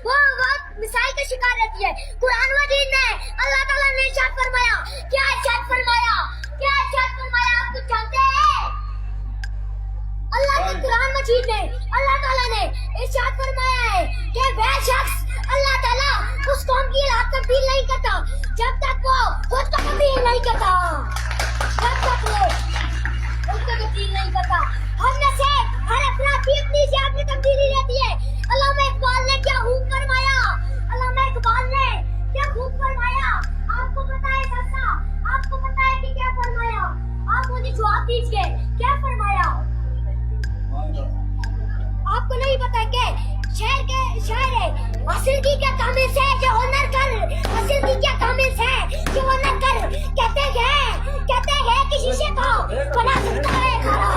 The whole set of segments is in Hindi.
वो मिसाइल का शिकार रहती है। कुरान मजीद में अल्लाह ताला ने इरशाद फरमाया, क्या इरशाद फरमाया, क्या इरशाद फरमाया, आप कुछ जानते हैं? अल्लाह के कुरान मजीद में अल्लाह ताला ने इरशाद फरमाया है कि वह शख्स अल्लाह ताला उस कौम की हालत तब्दील नहीं करता जब तक वो खुद को तब्दील नहीं करता, जब तक वो खुद को तब्दील नहीं करता। हम में से हर अपनी से अपनी तब्दीली रहती है। अल्लामा इकबाल ने क्या खूब फरमाया, अल्लामा इकबाल ने क्या खूब फरमाया। आपको पता है सच्चा, आपको पता है कि क्या फरमाया? आप मुझे जवाब दीजिए, क्या फरमाया? आपको नहीं पता क्या? शायर है, हासिल की क्या कामिल से जो हुनर कर, हासिल की क्या कामिल से जो हुनर कर। कहते हैं कि शीशे को बना सकता है खारा,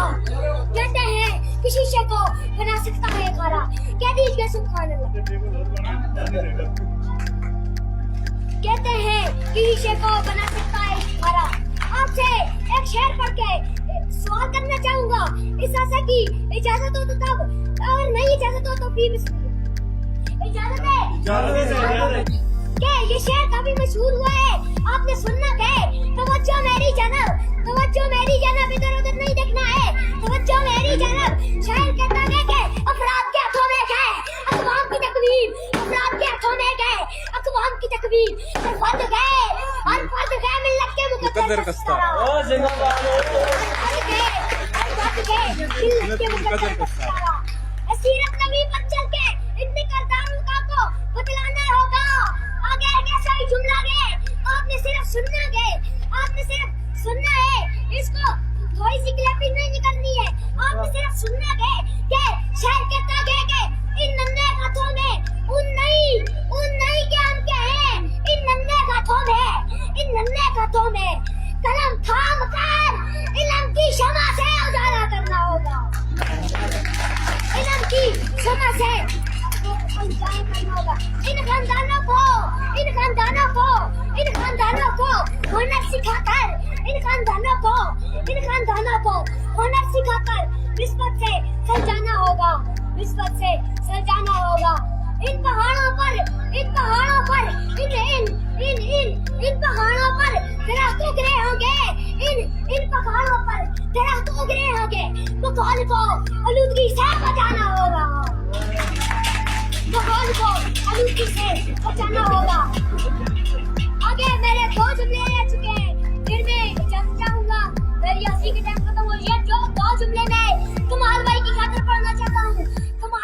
कहते हैं कि शीशे को बना सकता है खारा। कह दीजिए सुभान अल्लाह। कहते हैं कि शीशे को बना सकता है खारा। आपसे एक शेर पढ़ के सवाल करना चाहूंगा, इस आशा की इजाजत हो तो तब, और नहीं इजाजत हो तो फिर इजाजत है। क्या ये शेर काफी मशहूर हुआ है, आपने सुनना है? तवज्जो मेरी जनब, तवज्जो मेरी जनब, इधर उधर नहीं देखना है, तवज्जो मेरी जनब। शायर कहता है कि अफराद के हाथों में है अक़वाम की तकवीर, अफराद के हाथों में है अक़वाम की तकवीर। हर फर्द है मिल्लत के मुकद्दर कस्ता, हर फर्द है मिल्लत के मुकद्दर कस्ता। सीरत नबी पर चल के इतने करदारों का को बतलाना होगा। आगे सही जुमला है, आपने सिर्फ सुनना है, आपने सिर्फ सुनना है, इसको थोड़ी सी क्लैपिंग नहीं करनी है, आपने सिर्फ सुनना है कि शायर कहता है कि इन नन्हे हाथों में उन नहीं क्या हम क्या है, इन नन्हे हाथों में कलम थाम कर इल्म की शमा से उजाला करना होगा, इल्म की शमा से उजाला करना होगा। इन खानदानों को हुनर सिखाकर, इन खानदानों को हुनर सिखाकर निस्बत से सजाना होगा, निस्बत से सजाना होगा। इन पहाड़ों पर इन पहाड़ों पर दरख्त उगरे होंगे, इन पहाड़ों पर दरख्त उगरे होंगे। माहौल को आलूदगी से बचाना होगा,